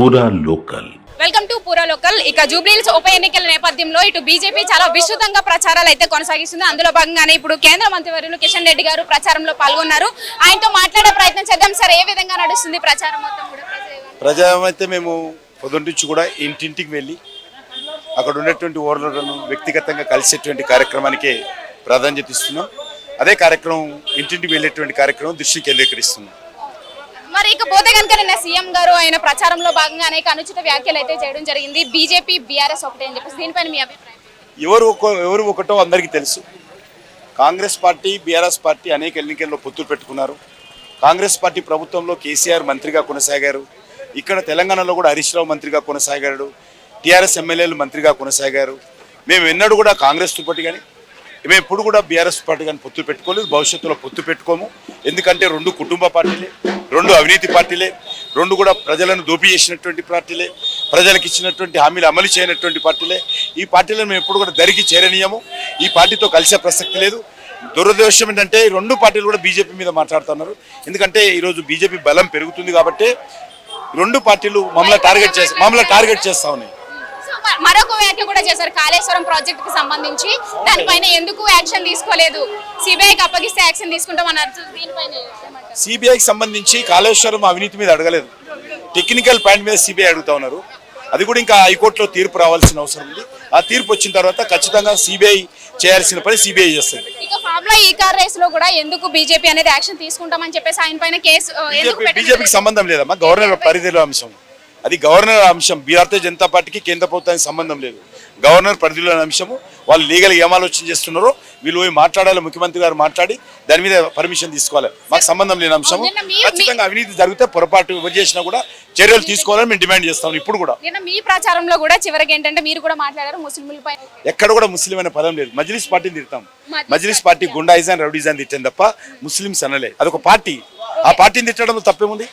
పూరా local. Welcome to పూరా local. ఇక జూబ్లీహిల్స్ ఉప ఎన్నికల నేపథ్యంలో ఇటు బీజేపీ చాలా విస్తృతంగా ప్రచారాలు అయితే కొనసాగిస్తుంది. అందులో భాగంగానే ఇప్పుడు కేంద్ర మంత్రివర్యులు కిషన్ రెడ్డి గారు ప్రచారంలో పాల్గొన్నారు. ఆయనతో మాట్లాడే ప్రయత్నం చేద్దాం. సార్, ఏ విధంగా నడుస్తుంది ప్రచారం మొత్తం కూడా? ప్రచారం అయితే మేము పొద్దున్న నుంచి కూడా ఇంటింటికి వెళ్ళి అక్కడ ఉన్నటువంటి ఓటర్లను వ్యక్తిగతంగా కలిసేటువంటి కార్యక్రమానికి ప్రాధాన్యత ఇస్తున్నాం. అదే కార్యక్రమం ఇంటింటికి వెళ్ళేటువంటి కార్యక్రమం దృష్టి కేంద్రీకరిస్తున్నాం. మరి ఇకపోతే కనుక నిన్న సీఎం గారు ఆయన ప్రచారంలో భాగంగా అనేక అనుచిత వ్యాఖ్యలు అయితే చేయడం జరిగింది. బీజేపీ బీఆర్ఎస్ ఒకటే అని చెప్పేసి దీనిపైన మీ అభిప్రాయం? ఎవరు ఒకటో అందరికీ తెలుసు. కాంగ్రెస్ పార్టీ బీఆర్ఎస్ పార్టీ అనేక ఎన్నికల్లో పొత్తులు పెట్టుకున్నారు. కాంగ్రెస్ పార్టీ ప్రభుత్వంలో కేసీఆర్ మంత్రిగా కొనసాగారు. ఇక్కడ తెలంగాణలో కూడా హరీష్ రావు మంత్రిగా కొనసాగాడు. టీఆర్ఎస్ ఎమ్మెల్యేలు మంత్రిగా కొనసాగారు. మేము ఎన్నడూ కూడా కాంగ్రెస్తో పాటు కానీ మేము ఎప్పుడు కూడా బీఆర్ఎస్ పార్టీ కానీ పొత్తు పెట్టుకోలేదు, భవిష్యత్తులో పొత్తు పెట్టుకోము. ఎందుకంటే రెండు కుటుంబ పార్టీలే, రెండు అవినీతి పార్టీలే, రెండు కూడా ప్రజలను దోపీ చేసినటువంటి పార్టీలే, ప్రజలకు ఇచ్చినటువంటి హామీలు అమలు చేయనటువంటి పార్టీలే. ఈ పార్టీలను మేము ఎప్పుడు కూడా దరికి చేరనీయము. ఈ పార్టీతో కలిసే ప్రసక్తి లేదు. దురదృష్టం ఏంటంటే రెండు పార్టీలు కూడా బీజేపీ మీద మాట్లాడుతున్నారు. ఎందుకంటే ఈరోజు బీజేపీ బలం పెరుగుతుంది కాబట్టి రెండు పార్టీలు మమ్మల్ని టార్గెట్ చేస్తా ఉన్నాయి. మరొక వ్యాఖ్య కూడా చేశారు కాళేశ్వరం ప్రాజెక్ట్ కి సంబంధించి. దానిపైన ఎందుకు యాక్షన్ తీసుకోలేదు, సిబిఐకి అప్పగిస్తే యాక్షన్ తీసుకుంటామన్నారు. దీనిపైన సిబిఐకి సంబంధించి కాళేశ్వరం అవినీతి మీద అడగలేదు, టెక్నికల్ పాయింట్ మీద సిబిఐ అడుగుతా ఉన్నారు. అది కూడా ఇంకా హైకోర్టులో తీర్పు రావాల్సిన అవసరం ఉంది. ఆ తీర్పు వచ్చిన తర్వాత ఖచ్చితంగా సిబిఐ చేయాల్సిన పని సిబిఐ చేస్తుంది. ఇక ఫార్ములా ఈ కార్ రేస్ లో కూడా ఎందుకు బీజేపీ అనేది యాక్షన్ తీసుకుంటామని చెప్పేసి ఆయన పైన కేసు బీజేపీకి సంబంధం లేదమ్మా, గవర్నర్ పరిధిలో అంశం అది. గవర్నర్ అంశం భారతీయ జనతా పార్టీకి కేంద్ర ప్రభుత్వానికి సంబంధం లేదు. గవర్నర్ పరిధిలోని అంశము. వాళ్ళు లీగల్ ఏం ఆలోచన చేస్తున్నారో వీళ్ళు పోయి మాట్లాడాలి, ముఖ్యమంత్రి గారు మాట్లాడి దాని మీద పర్మిషన్ తీసుకోవాలి. మాకు సంబంధం లేని అంశము. ఖచ్చితంగా అవినీతి జరిగితే పొరపాటు ఎవరు చేసినా కూడా చర్యలు తీసుకోవాలని మేము డిమాండ్ చేస్తాం. ఇప్పుడు కూడా మీ ప్రచారంలో కూడా చివరికి ఏంటంటే మీరు కూడా మాట్లాడారు ముస్లింలపై. ఎక్కడ కూడా ముస్లిం అనే పదం లేదు. మజ్లిస్ పార్టీని తిడతాం. మజ్లిస్ పార్టీ గుండాయిజాన్ రౌడీజాన్ తిట్టాం తప్ప ముస్లింస్ అనలే. అదొక పార్టీ. ఆ పార్టీని తిట్టడంలో తప్పేముంది?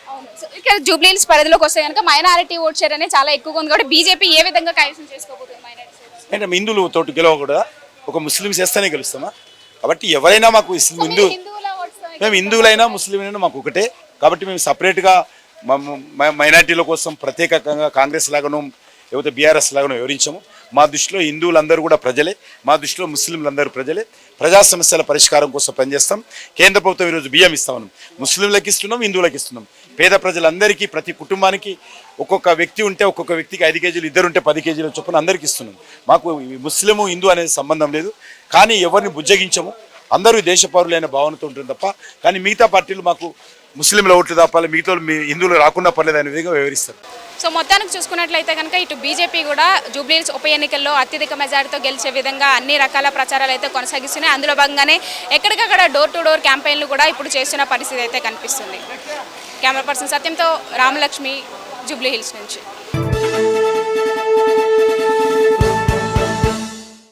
ఇక్కడ జూబ్లీహిల్స్ పరిధిలోకి వస్తే కనుక మైనారిటీ ఓట్ షేర్ అనేది చాలా ఎక్కువగా ఉంది కాబట్టి బీజేపీ ఏ విధంగా కైవసం చేసుకోబోతుంది మైనారిటీ? అంటే హిందువులు తోటి గెలవకూడదా? ఒక ముస్లింస్ వేస్తేనే గెలుస్తామా? కాబట్టి ఎవరైనా మాకు మేము హిందువులైనా ముస్లింలైనా మాకు ఒకటే. కాబట్టి మేము సపరేట్గా మైనారిటీల కోసం ప్రత్యేకంగా కాంగ్రెస్ లాగానో లేకపోతే బీఆర్ఎస్ లాగానో వివరించాము. మా దృష్టిలో హిందువులందరూ కూడా ప్రజలే, మా దృష్టిలో ముస్లింలందరూ ప్రజలే. ప్రజా సమస్యల పరిష్కారం కోసం పనిచేస్తాం. కేంద్ర ప్రభుత్వం ఈరోజు బియ్యం ఇస్తా ఉన్నాం. ముస్లింలకు ఇస్తున్నాం, హిందువులకు ఇస్తున్నాం. పేద ప్రజలందరికీ ప్రతి కుటుంబానికి ఒక్కొక్క వ్యక్తి ఉంటే ఒక్కొక్క వ్యక్తికి 5 కేజీలు, ఇద్దరుంటే 10 కేజీల చొప్పున అందరికీ ఇస్తున్నాం. మాకు ముస్లిము హిందూ అనేది సంబంధం లేదు. కానీ ఎవరిని బుజ్జగించము. అందరూ దేశ పౌరులైన భావనతో ఉంటుంది తప్ప. కానీ మిగతా పార్టీలు మాకు ముస్లింల ఓట్లు తప్పాలి, మిగతా హిందువులు రాకుండా పర్లేదు అనే విధంగా వివరిస్తారు. సో మొత్తానికి చూసుకున్నట్లయితే కనుక ఇటు బీజేపీ కూడా జూబ్లీహిల్స్ ఉప ఎన్నికల్లో అత్యధిక మెజారిటీతో గెలిచే విధంగా అన్ని రకాల ప్రచారాలు అయితే కొనసాగిస్తున్నాయి. అందులో భాగంగానే ఎక్కడికక్కడ డోర్ టు డోర్ క్యాంపెయిన్లు కూడా ఇప్పుడు చేస్తున్న పరిస్థితి అయితే కనిపిస్తుంది. కెమెరా పర్సన్ సత్యంతో రామలక్ష్మి, జూబ్లీహిల్స్ నుంచి.